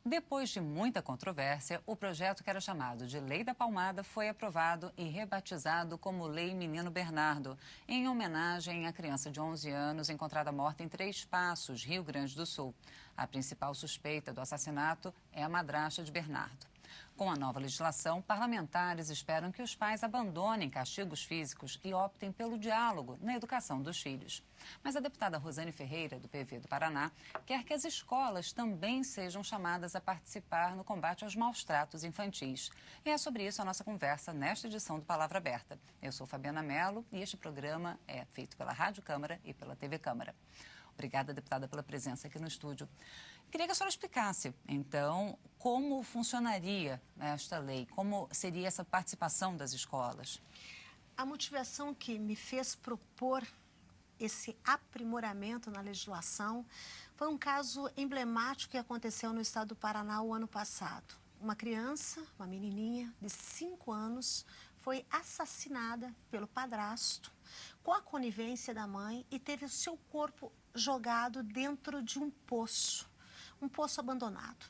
Depois de muita controvérsia, o projeto que era chamado de Lei da Palmada foi aprovado e rebatizado como Lei Menino Bernardo, em homenagem à criança de 11 anos encontrada morta em Três Passos, Rio Grande do Sul. A principal suspeita do assassinato é a madrasta de Bernardo. Com a nova legislação, parlamentares esperam que os pais abandonem castigos físicos e optem pelo diálogo na educação dos filhos. Mas a deputada Rosane Ferreira, do PV do Paraná, quer que as escolas também sejam chamadas a participar no combate aos maus-tratos infantis. E é sobre isso a nossa conversa nesta edição do Palavra Aberta. Eu sou Fabiana Mello e este programa é feito pela Rádio Câmara e pela TV Câmara. Obrigada, deputada, pela presença aqui no estúdio. Queria que a senhora explicasse, então, como funcionaria esta lei, como seria essa participação das escolas. A motivação que me fez propor esse aprimoramento na legislação foi um caso emblemático que aconteceu no estado do Paraná o ano passado. Uma criança, uma menininha de 5 anos, foi assassinada pelo padrasto com a conivência da mãe e teve o seu corpo jogado dentro de um poço abandonado.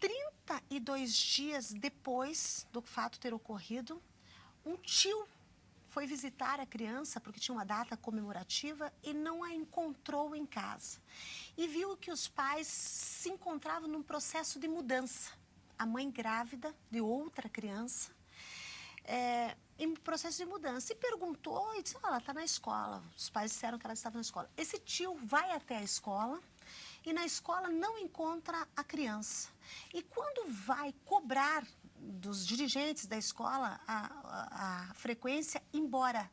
32 dias depois do fato ter ocorrido, um tio foi visitar a criança porque tinha uma data comemorativa e não a encontrou em casa. E viu que os pais se encontravam num processo de mudança. A mãe grávida de outra criança, em processo de mudança. E perguntou e disse, ela está na escola. Os pais disseram que ela estava na escola. Esse tio vai até a escola e na escola não encontra a criança. E quando vai cobrar dos dirigentes da escola a frequência, embora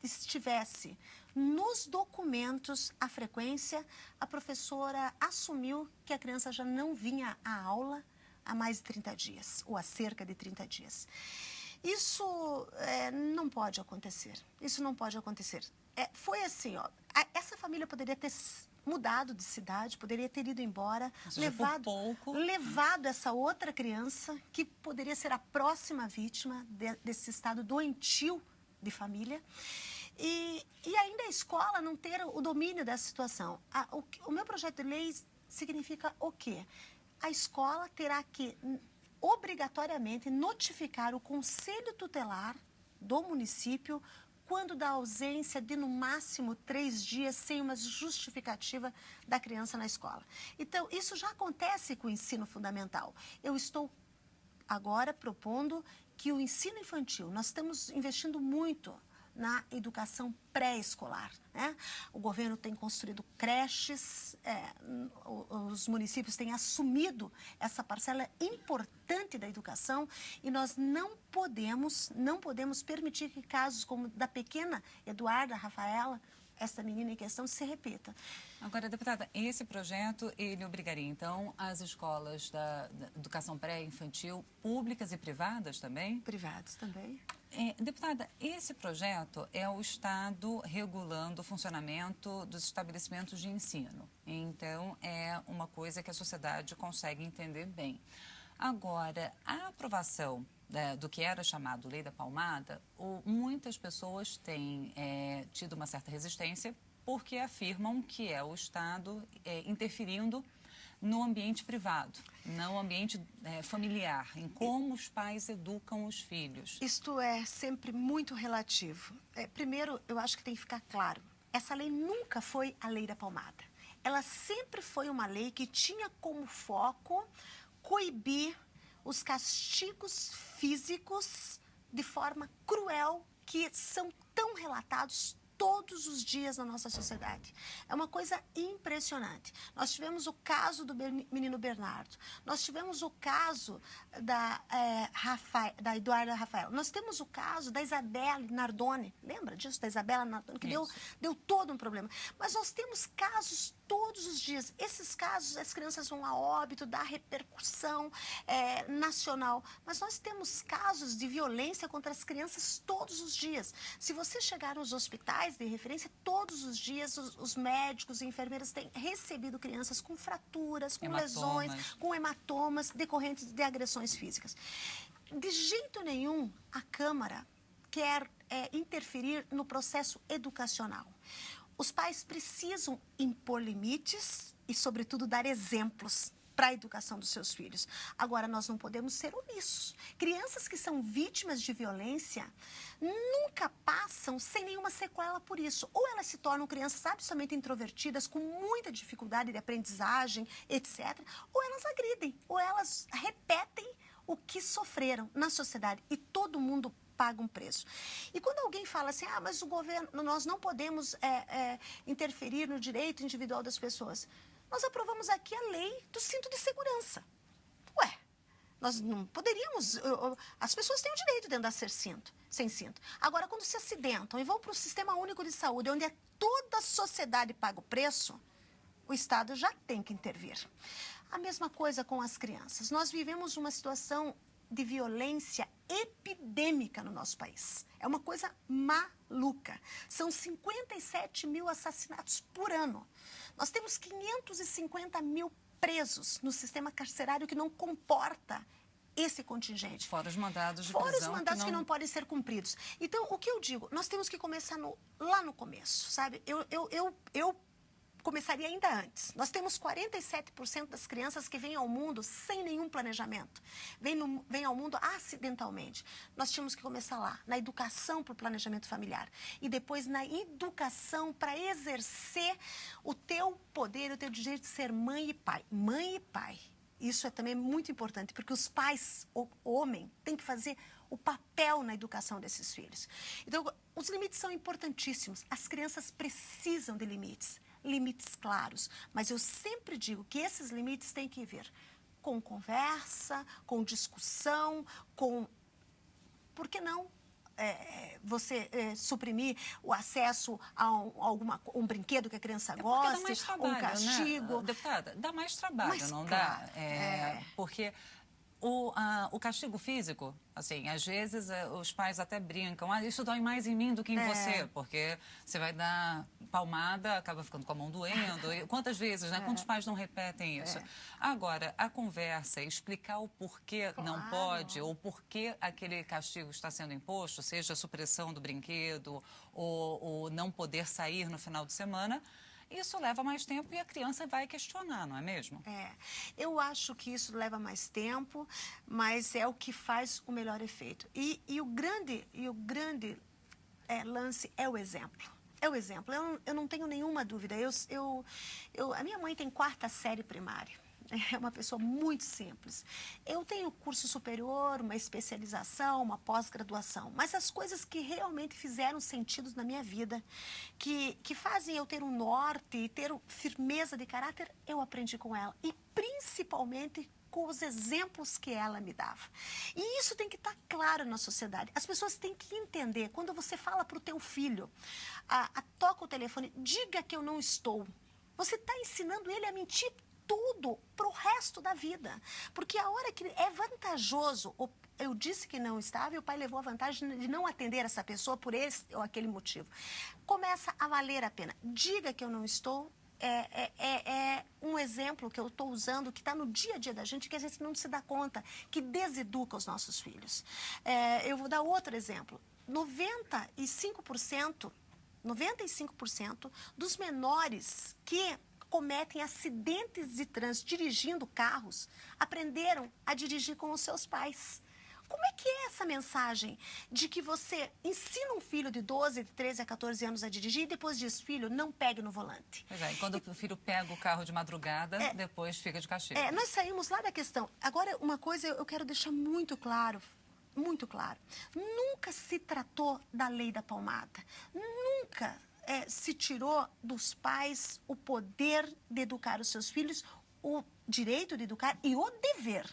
estivesse nos documentos a frequência, a professora assumiu que a criança já não vinha à aula há mais de 30 dias, ou há cerca de 30 dias. Isso não pode acontecer. Isso não pode acontecer. Foi assim, ó, essa família poderia ter mudado de cidade, poderia ter ido embora, levado essa outra criança, que poderia ser a próxima vítima desse estado doentio de família, e ainda a escola não ter o domínio dessa situação. O meu projeto de lei significa o quê? A escola terá que obrigatoriamente notificar o conselho tutelar do município quando da ausência de, no máximo, 3 dias sem uma justificativa da criança na escola. Então, isso já acontece com o ensino fundamental. Eu estou agora propondo que o ensino infantil, nós estamos investindo muito na educação pré-escolar, né? O governo tem construído creches, os municípios têm assumido essa parcela importante da educação e nós não podemos permitir que casos como da pequena Eduarda Rafaela, essa menina em questão, se repita. Agora, deputada, esse projeto, ele obrigaria, então, as escolas da educação pré-infantil, públicas e privadas também? Privadas também. Deputada, esse projeto é o Estado regulando o funcionamento dos estabelecimentos de ensino. Então, é uma coisa que a sociedade consegue entender bem. Agora, a aprovação do que era chamado Lei da Palmada, muitas pessoas têm tido uma certa resistência porque afirmam que é o Estado interferindo no ambiente privado, no ambiente familiar, em como os pais educam os filhos. Isto é sempre muito relativo. Primeiro, eu acho que tem que ficar claro, essa lei nunca foi a Lei da Palmada. Ela sempre foi uma lei que tinha como foco coibir os castigos físicos de forma cruel que são tão relatados todos os dias na nossa sociedade. É uma coisa impressionante. Nós tivemos o caso do menino Bernardo, nós tivemos o caso da Eduarda Rafaela, nós temos o caso da Isabela Nardoni, lembra disso, da Isabela Nardoni, que deu todo um problema. Mas nós temos casos todos os dias. Esses casos, as crianças vão a óbito, dá repercussão nacional. Mas nós temos casos de violência contra as crianças todos os dias. Se você chegar nos hospitais de referência, todos os dias os médicos e enfermeiras têm recebido crianças com fraturas, com lesões, com hematomas decorrentes de agressões físicas. De jeito nenhum, a Câmara quer interferir no processo educacional. os pais precisam impor limites e, sobretudo, dar exemplos para a educação dos seus filhos. Agora, nós não podemos ser omissos. Crianças que são vítimas de violência nunca passam sem nenhuma sequela por isso. Ou elas se tornam crianças absolutamente introvertidas, com muita dificuldade de aprendizagem, etc. Ou elas agridem, ou elas repetem o que sofreram na sociedade. E todo mundo paga um preço. E quando alguém fala assim, mas o governo, nós não podemos interferir no direito individual das pessoas. Nós aprovamos aqui a lei do cinto de segurança. Ué, nós não poderíamos... As pessoas têm o direito de andar sem cinto. Agora, quando se acidentam e vão para o Sistema Único de Saúde, onde toda a sociedade paga o preço, o Estado já tem que intervir. A mesma coisa com as crianças. Nós vivemos uma situação de violência epidêmica no nosso país. É uma coisa maluca. São 57 mil assassinatos por ano. Nós temos 550 mil presos no sistema carcerário que não comporta esse contingente. Fora os mandados de prisão. Fora os mandados que não podem ser cumpridos. Então, o que eu digo? Nós temos que começar lá no começo, sabe? Eu começaria ainda antes. Nós temos 47% das crianças que vêm ao mundo sem nenhum planejamento. Vêm ao mundo acidentalmente. Nós tínhamos que começar lá, na educação para o planejamento familiar. E depois na educação para exercer o teu poder, o teu direito de ser mãe e pai. Mãe e pai. Isso é também muito importante, porque os pais, o homem, tem que fazer o papel na educação desses filhos. Então, os limites são importantíssimos. As crianças precisam de limites claros. Mas eu sempre digo que esses limites têm que vir com conversa, com discussão, com... Por que não você suprimir o acesso a um brinquedo que a criança gosta, dá mais trabalho, um castigo? Né? Deputada, dá mais trabalho, mas, não claro, dá? Porque o castigo físico, assim, às vezes os pais até brincam, isso dói mais em mim do que em você, porque você vai dar palmada, acaba ficando com a mão doendo. E quantas vezes, né? Quantos pais não repetem isso? Agora, a conversa, explicar o porquê não pode, ou porquê aquele castigo está sendo imposto, seja a supressão do brinquedo, ou não poder sair no final de semana, isso leva mais tempo e a criança vai questionar, não é mesmo? Eu acho que isso leva mais tempo, mas é o que faz o melhor efeito. E o grande lance é o exemplo. É o exemplo. Eu não tenho nenhuma dúvida. A minha mãe tem 4ª série primária. É uma pessoa muito simples. Eu tenho curso superior, uma especialização, uma pós-graduação. Mas as coisas que realmente fizeram sentido na minha vida, que fazem eu ter um norte e ter firmeza de caráter, eu aprendi com ela. E principalmente com os exemplos que ela me dava. E isso tem que estar claro na sociedade. As pessoas têm que entender. Quando você fala para o teu filho, toca o telefone, diga que eu não estou. Você está ensinando ele a mentir tudo para o resto da vida. Porque a hora que é vantajoso, eu disse que não estava e o pai levou a vantagem de não atender essa pessoa por esse ou aquele motivo. Começa a valer a pena. Diga que eu não estou. É um exemplo que eu estou usando, que está no dia a dia da gente, que a gente não se dá conta, que deseduca os nossos filhos. Eu vou dar outro exemplo. 95% dos menores que cometem acidentes de trânsito dirigindo carros, aprenderam a dirigir com os seus pais. Como é que é essa mensagem de que você ensina um filho de 12, de 13 a 14 anos a dirigir e depois diz, filho, não pegue no volante? Pois e quando o filho pega o carro de madrugada, depois fica de castigo. Nós saímos lá da questão. Agora, uma coisa eu quero deixar muito claro. Muito claro. Nunca se tratou da lei da palmada. Nunca se tirou dos pais o poder de educar os seus filhos, o direito de educar e o dever.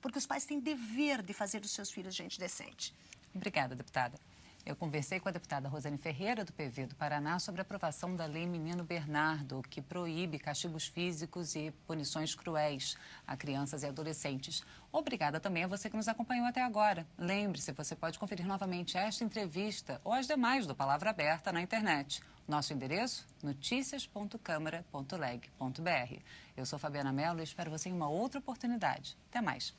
Porque os pais têm dever de fazer dos seus filhos gente decente. Obrigada, deputada. Eu conversei com a deputada Rosane Ferreira, do PV do Paraná, sobre a aprovação da Lei Menino Bernardo, que proíbe castigos físicos e punições cruéis a crianças e adolescentes. Obrigada também a você que nos acompanhou até agora. Lembre-se, você pode conferir novamente esta entrevista ou as demais do Palavra Aberta na internet. Nosso endereço, noticias.câmara.leg.br. Eu sou Fabiana Mello e espero você em uma outra oportunidade. Até mais.